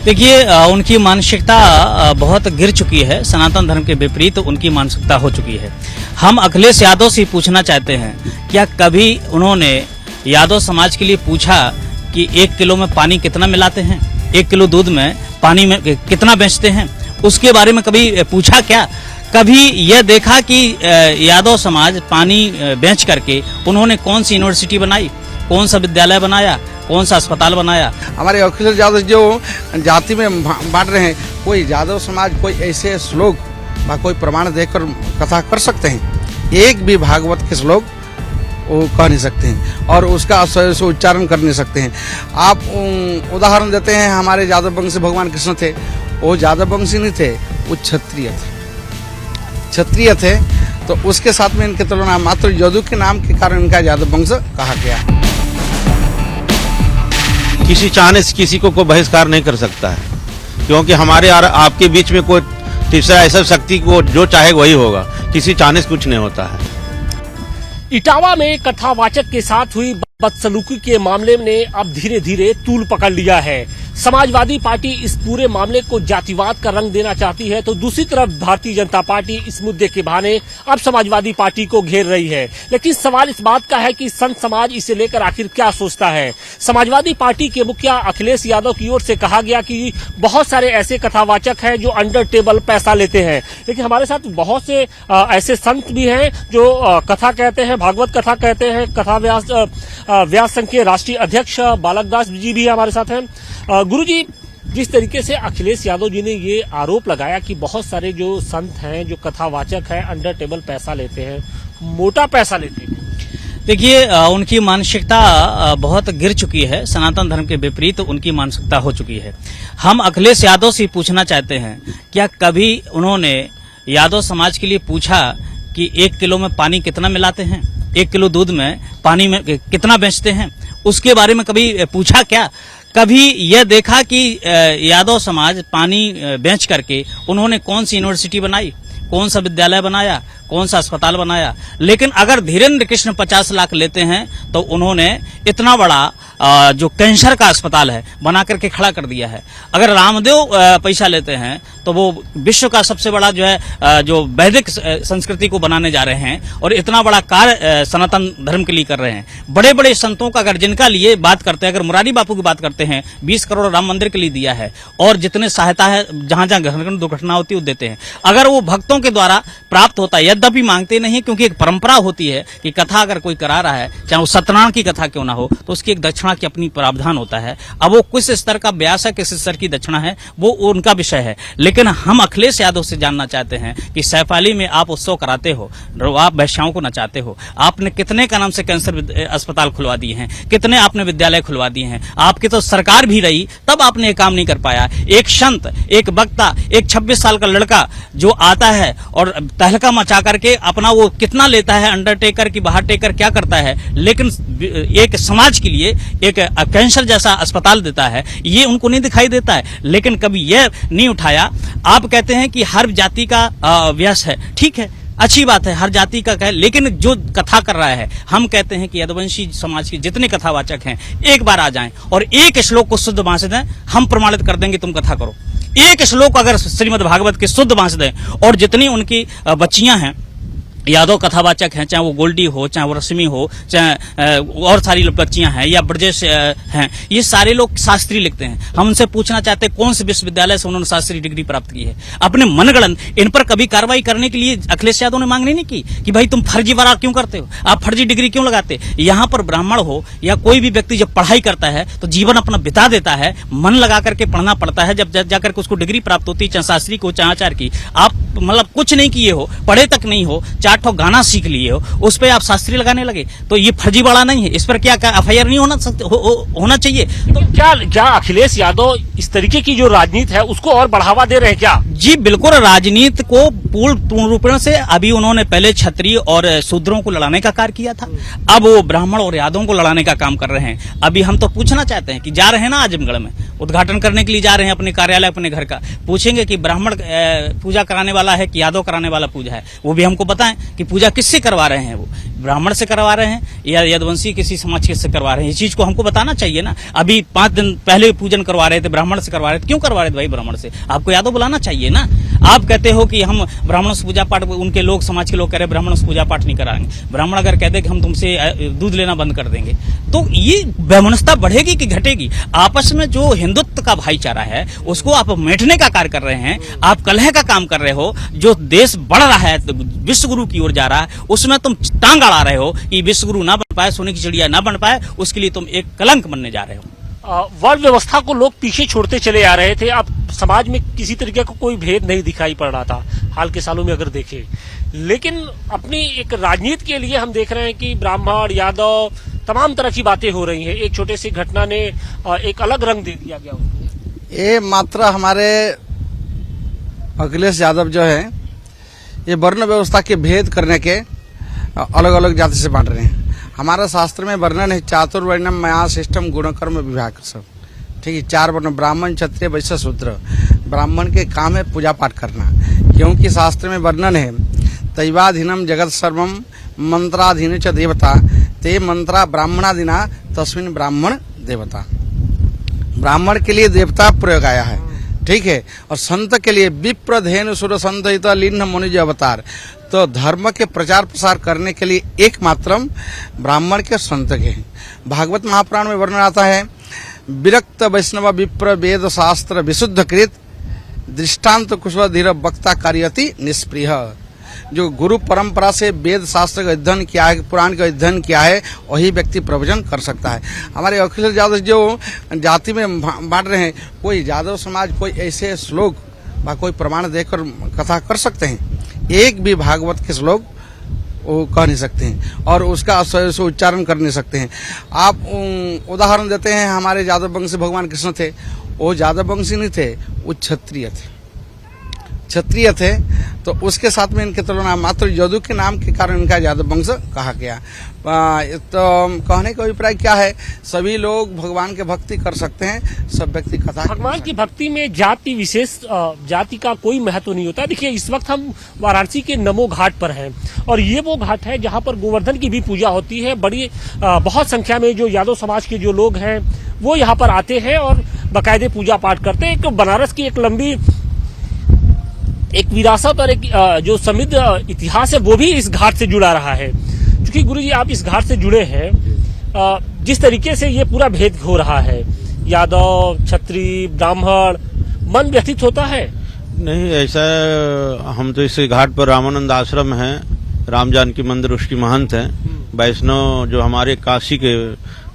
देखिए उनकी मानसिकता बहुत गिर चुकी है। सनातन धर्म के विपरीत उनकी मानसिकता हो चुकी है। हम अखिलेश यादव से पूछना चाहते हैं, क्या कभी उन्होंने यादव समाज के लिए पूछा कि 1 किलो में पानी कितना मिलाते हैं, 1 किलो दूध में पानी में कितना बेचते हैं, उसके बारे में कभी पूछा क्या? कभी यह देखा कि यादव समाज पानी बेच करके उन्होंने कौन सी यूनिवर्सिटी बनाई, कौन सा विद्यालय बनाया, कौन सा अस्पताल बनाया? हमारे अखिलेश यादव जो जाति में बांट रहे हैं, कोई यादव समाज कोई ऐसे श्लोक व कोई प्रमाण देकर कथा कर सकते हैं? एक भी भागवत के श्लोक वो कह नहीं सकते हैं और उसका से उच्चारण कर नहीं सकते हैं। आप उदाहरण देते हैं, हमारे यादव वंश भगवान कृष्ण थे, वो यादव वंशी नहीं थे, वो क्षत्रिय थे। क्षत्रिय थे तो उसके साथ में इनके तुलना मात्र यदु के नाम के कारण इनका यादव वंश कहा गया। किसी चाहने से किसी को कोई बहिष्कार नहीं कर सकता है, क्योंकि हमारे और आपके बीच में कोई तीसरा ऐसा शक्ति को जो चाहे वही होगा। किसी चाहने से कुछ नहीं होता है। इटावा में कथावाचक के साथ हुई बदसलूकी के मामले ने अब धीरे धीरे तूल पकड़ लिया है। समाजवादी पार्टी इस पूरे मामले को जातिवाद का रंग देना चाहती है, तो दूसरी तरफ भारतीय जनता पार्टी इस मुद्दे के बहाने अब समाजवादी पार्टी को घेर रही है। लेकिन सवाल इस बात का है कि संत समाज इसे लेकर आखिर क्या सोचता है। समाजवादी पार्टी के मुखिया अखिलेश यादव की ओर से कहा गया कि बहुत सारे ऐसे कथावाचक हैं जो अंडर टेबल पैसा लेते हैं, लेकिन हमारे साथ बहुत से ऐसे संत भी हैं जो कथा कहते हैं, भागवत कथा कहते हैं। कथा व्यास संघ के राष्ट्रीय अध्यक्ष बालक दास जी भी हमारे साथ हैं। गुरुजी, जिस तरीके से अखिलेश यादव जी ने ये आरोप लगाया कि बहुत सारे जो संत हैं, जो कथावाचक हैं, अंडर टेबल पैसा लेते हैं, मोटा पैसा लेते हैं। देखिए उनकी मानसिकता बहुत गिर चुकी है। सनातन धर्म के विपरीत उनकी मानसिकता हो चुकी है। हम अखिलेश यादव से पूछना चाहते हैं, क्या कभी उन्होंने यादव समाज के लिए पूछा कि 1 किलो में पानी कितना मिलाते हैं, 1 किलो दूध में पानी में कितना बेचते हैं, उसके बारे में कभी पूछा क्या? कभी यह देखा कि यादव समाज पानी बेच करके उन्होंने कौन सी यूनिवर्सिटी बनाई, कौन सा विद्यालय बनाया, कौन सा अस्पताल बनाया? लेकिन अगर धीरेन्द्र कृष्ण 50 लाख लेते हैं तो उन्होंने इतना बड़ा जो कैंसर का अस्पताल है बना करके खड़ा कर दिया है। अगर रामदेव पैसा लेते हैं तो वो विश्व का सबसे बड़ा जो है जो वैदिक संस्कृति को बनाने जा रहे हैं और इतना बड़ा कार्य सनातन धर्म के लिए कर रहे हैं। बड़े बड़े संतों का अगर जिनका लिए बात करते हैं, अगर मुरारी बापू की बात करते हैं, 20 करोड़ राम मंदिर के लिए दिया है और जितने सहायता है जहां जहां दुर्घटना होती है वो देते हैं। अगर वो भक्तों के द्वारा प्राप्त होता है, यद्यपि मांगते नहीं, क्योंकि एक परंपरा होती है कि कथा अगर कोई करा रहा है, चाहे वो सत्यनारायण की कथा क्यों ना हो, तो उसकी एक दक्षिणा की अपनी प्रावधान होता है। अब वो किस स्तर का ब्यास है, किस स्तर की दक्षिणा है, वो उनका विषय है। लेकिन हम अखिलेश यादव से जानना चाहते हैं कि सैफाली में आप उत्सव कराते हो, आप वैश्याओं को नचाते हो, आपने कितने का नाम से कैंसर अस्पताल खुलवा दिए हैं, कितने आपने विद्यालय खुलवा दिए हैं। आपकी तो सरकार भी रही तब आपने ये काम नहीं कर पाया। एक संत, एक वक्ता, एक 26 साल का लड़का जो आता है और तहलका मचा करके अपना वो कितना लेता है, अंडरटेकर की बाहर टेकर क्या करता है, लेकिन एक समाज के लिए एक कैंसर जैसा अस्पताल देता है, ये उनको नहीं दिखाई देता है। लेकिन कभी यह नहीं उठाया। आप कहते हैं कि हर जाति का व्यस है, ठीक है, अच्छी बात है, हर जाति का कहे, लेकिन जो कथा कर रहा है, हम कहते हैं कि यदुवंशी समाज के जितने कथावाचक हैं एक बार आ जाएं और एक श्लोक को शुद्ध बांस दें, हम प्रमाणित कर देंगे तुम कथा करो। एक श्लोक अगर श्रीमद् भागवत के शुद्ध बांस दें और जितनी उनकी बच्चियां हैं, यादव कथावाचक हैं, चाहे वो गोल्डी हो, चाहे वो रश्मि हो, चाहे और सारी बच्चियां हैं या ब्रजेश हैं, ये सारे लोग शास्त्री लिखते हैं। हम उनसे पूछना चाहते हैं कौन से विश्वविद्यालय से उन्होंने शास्त्री डिग्री प्राप्त की है। अपने मनगढ़ंत इन पर कभी कार्रवाई करने के लिए अखिलेश यादव ने मांग नहीं की कि भाई तुम फर्जीवाड़ा क्यों करते हो, आप फर्जी डिग्री क्यों लगाते? यहाँ पर ब्राह्मण हो या कोई भी व्यक्ति जब पढ़ाई करता है तो जीवन अपना बिता देता है, मन लगा करके पढ़ना पड़ता है, जब जाकर के उसको डिग्री प्राप्त होती है, चाहे शास्त्री को, चाहे आचार्य की। आप मतलब कुछ नहीं किए हो, पढ़े तक नहीं हो, 4 ठो गाना सीख लिए हो, उस पे आप शास्त्री लगाने लगे, तो ये फर्जीवाड़ा नहीं है? इस पर क्या एफआईआर नहीं होना चाहिए? तो क्या अखिलेश यादव इस तरीके की जो राजनीति है उसको और बढ़ावा दे रहे हैं क्या? जी बिल्कुल, राजनीति को पूर्ण रूपेण से अभी उन्होंने पहले क्षत्रिय और शूद्रों को लड़ाने का कार्य किया था, अब वो ब्राह्मण और यादवों को लड़ाने का काम कर रहे हैं। अभी हम तो पूछना चाहते हैं कि जा रहे हैं ना आजमगढ़ में उद्घाटन करने के लिए जा रहे हैं अपने कार्यालय अपने घर का, पूछेंगे कि ब्राह्मण पूजा कराने वाला है कि यादव कराने वाला पूजा है, वो भी हमको बताएं कि पूजा किससे करवा रहे हैं, वो ब्राह्मण से करवा रहे हैं या यदुवंशी किसी समाज से करवा रहे हैं, इस चीज को हमको बताना चाहिए ना। अभी 5 दिन पहले पूजन करवा रहे थे, ब्राह्मण से करवा रहे थे, क्यों करवा रहे थे भाई ब्राह्मण से? आपको यादव बुलाना चाहिए ना। आप कहते हो कि हम ब्राह्मणों से पूजा पाठ, उनके लोग समाज के लोग कह रहे ब्राह्मणों से पूजा पाठ नहीं कराएंगे, ब्राह्मण अगर कहते कि हम तुमसे दूध लेना बंद कर देंगे, तो ये ब्राह्मणता बढ़ेगी कि घटेगी? आपस में जो हिंदुत्व का भाईचारा है उसको आप मेटने का कार्य कर रहे हैं, आप कलह का काम कर रहे हो। जो देश बढ़ रहा है, विश्व गुरु की ओर जा रहा है, उसमें तुम टांग अड़ा रहे हो कि विश्व गुरु ना बन पाए, सोने की चिड़िया ना बन पाए, उसके लिए तुम एक कलंक बनने जा रहे हो। वर्ण व्यवस्था को लोग पीछे छोड़ते चले आ रहे थे, अब समाज में किसी तरीके का कोई भेद नहीं दिखाई पड़ रहा था हाल के सालों में अगर देखें, लेकिन अपनी एक राजनीति के लिए हम देख रहे हैं कि ब्राह्मण यादव तमाम तरह की बातें हो रही हैं। एक छोटे सी घटना ने एक अलग रंग दे दिया गया उसको। ये मात्र हमारे अखिलेश यादव जो है ये वर्ण व्यवस्था के भेद करने के अलग अलग जाति से बांट रहे हैं। हमारा शास्त्र में वर्णन है चातुर्वर्णम मया शिष्टम गुणकर्म विभाग सब, ठीक है। 4 वर्ण ब्राह्मण क्षत्रिय वैश्य शूद्र। ब्राह्मण के काम है पूजा पाठ करना, क्योंकि शास्त्र में वर्णन है दैवाधीनम जगत सर्वम मंत्राधीन च देवता ते मंत्रा ब्राह्मणाधीना तस्मिन ब्राह्मण देवता। ब्राह्मण के लिए देवता प्रयोग आया है, ठीक है। और संत के लिए विप्र धेनु सुर संत लीन मुनिज अवतार। तो धर्म के प्रचार प्रसार करने के लिए एकमात्र ब्राह्मण के संत के हैं। भागवत महापुराण में वर्णन आता है विरक्त वैष्णव विप्र वेद शास्त्र विशुद्ध कृत दृष्टांत कुशल धीर वक्ता कार्यति निष्प्रिय। जो गुरु परंपरा से वेद शास्त्र का अध्ययन किया है, पुराण का अध्ययन किया है, वही व्यक्ति प्रवचन कर सकता है। हमारे अखिलेश यादव जो जाति में बांट रहे हैं, कोई यादव समाज कोई ऐसे श्लोक व कोई प्रमाण देकर कथा कर सकते हैं? एक भी भागवत के श्लोक वो कह नहीं सकते हैं और उसका से उच्चारण कर नहीं सकते हैं। आप उदाहरण देते हैं, हमारे यादव वंशी भगवान कृष्ण थे, वो यादव वंशी नहीं थे, वो क्षत्रिय थे। क्षत्रिय थे तो उसके साथ में इनके तुलना मात्र यदु के नाम के कारण इनका यादव वंश कहा गया। तो कहने का अभिप्राय क्या है, सभी लोग भगवान के भक्ति कर सकते हैं, सब व्यक्ति कथा। भगवान की भक्ति में जाति विशेष जाति का कोई महत्व नहीं होता। देखिए इस वक्त हम वाराणसी के नमो घाट पर हैं और ये वो घाट है जहाँ पर गोवर्धन की भी पूजा होती है। बड़ी बहुत संख्या में जो यादव समाज के जो लोग हैं वो यहाँ पर आते हैं और बाकायदे पूजा पाठ करते हैं। एक बनारस की एक लंबी एक विरासत और एक जो समृद्ध इतिहास है वो भी इस घाट से जुड़ा रहा है। क्योंकि गुरुजी आप इस घाट से जुड़े हैं, जिस तरीके से ये पूरा भेद हो रहा है यादव क्षत्रिय ब्राह्मण, मन व्यथित होता है? नहीं, ऐसा हम तो इस घाट पर रामानंद आश्रम है, राम जानकी मंदिर उसकी महंत है। वैष्णव जो हमारे काशी के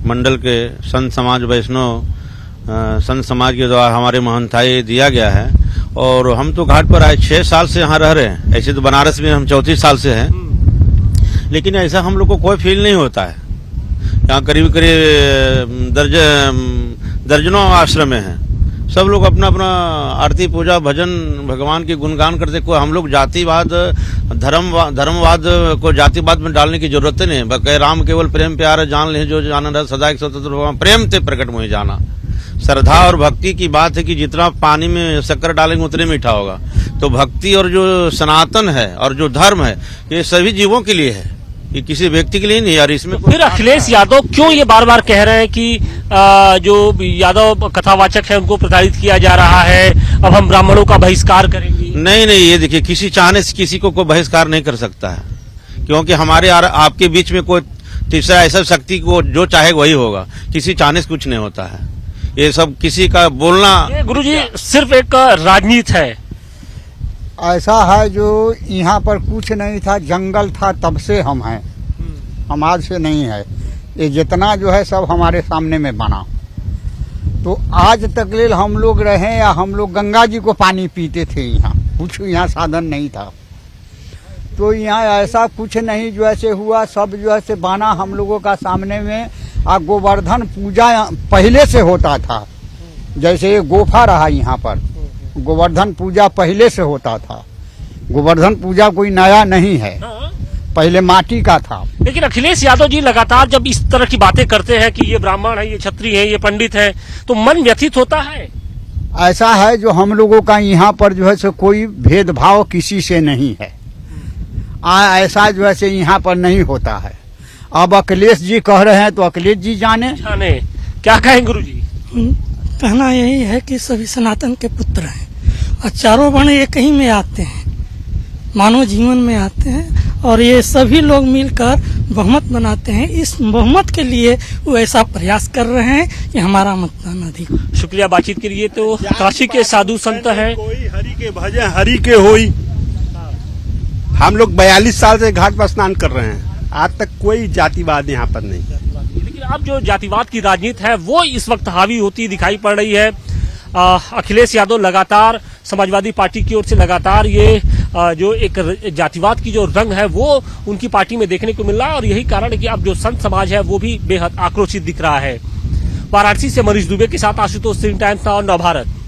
मंडल के संत समाज वैष्णव संत समाज के द्वारा हमारे महंताई दिया गया है और हम तो घाट पर आए 6 साल से यहाँ रह रहे हैं। ऐसे तो बनारस में हम 34 साल से हैं, लेकिन ऐसा हम लोग को कोई फील नहीं होता है। यहाँ करीब करीब दर्जनों आश्रम हैं, सब लोग अपना अपना आरती पूजा भजन भगवान के गुणगान करते। कोई हम लोग जातिवाद धर्मवाद को जातिवाद में डालने की जरूरत नहीं है। राम केवल प्रेम प्यार जान ले जो जान रहा सदा एक स्वतंत्र भगवान प्रेम ते प्रकट मुझे जाना। श्रद्धा और भक्ति की बात है कि जितना पानी में शक्कर डालेंगे उतने मीठा होगा। तो भक्ति और जो सनातन है और जो धर्म है ये सभी जीवों के लिए है, ये किसी व्यक्ति के लिए नहीं यार। इसमें फिर अखिलेश यादव क्यों ये बार बार कह रहे हैं कि जो यादव कथावाचक है उनको प्रताड़ित किया जा रहा है, अब हम ब्राह्मणों का बहिष्कार करेंगे? नहीं, ये देखिए किसी चाहने से किसी को कोई बहिष्कार नहीं कर सकता है, क्योंकि हमारे आपके बीच में कोई तीसरा ऐसा शक्ति को जो चाहे वही होगा। किसी चाहने से कुछ नहीं होता है, ये सब किसी का बोलना। गुरुजी सिर्फ एक राजनीति है, ऐसा है जो यहाँ पर कुछ नहीं था, जंगल था तब से हम हैं, हम आज से नहीं है। ये जितना जो है सब हमारे सामने में बना। तो आज तक ले हम लोग रहे या हम लोग गंगा जी को पानी पीते थे, यहाँ कुछ यहाँ साधन नहीं था। तो यहाँ ऐसा कुछ नहीं जो ऐसे हुआ, सब जो ऐसे बना हम लोगों का सामने में। गोवर्धन पूजा पहले से होता था, जैसे ये गुफा रहा यहाँ पर, गोवर्धन पूजा पहले से होता था। गोवर्धन पूजा कोई नया नहीं है, पहले माटी का था। लेकिन अखिलेश यादव जी लगातार जब इस तरह की बातें करते हैं कि ये ब्राह्मण है, ये क्षत्रिय है, ये पंडित है, तो मन व्यथित होता है। ऐसा है जो हम लोगों का यहाँ पर जो है सो कोई भेदभाव किसी से नहीं है। ऐसा जो है से यहाँ पर नहीं होता है। अब अखिलेश जी कह रहे हैं तो अखिलेश जी जाने क्या कहें गुरु जी? कहना यही है कि सभी सनातन के पुत्र हैं और चारों वर्ण एक ही में आते हैं, मानव जीवन में आते हैं, और ये सभी लोग मिलकर बहुमत बनाते हैं। इस बहुमत के लिए वो ऐसा प्रयास कर रहे हैं कि हमारा मतदान अधिक हो। शुक्रिया बातचीत के लिए। तो काशी के साधु संत हैं। कोई हरि के भजे हरि के होई। हम लोग 42 साल से घाट पर स्नान कर रहे हैं, आज तक कोई जातिवाद यहाँ पर नहीं। लेकिन अब जो जातिवाद की राजनीति है वो इस वक्त हावी होती दिखाई पड़ रही है। अखिलेश यादव लगातार समाजवादी पार्टी की ओर से लगातार ये जो एक जातिवाद की जो रंग है वो उनकी पार्टी में देखने को मिल रहा है, और यही कारण है कि अब जो संत समाज है वो भी बेहद आक्रोशित दिख रहा है। वाराणसी से मनीष दुबे के साथ आशुतोष सिंह, टाइम्स नाउ नवभारत।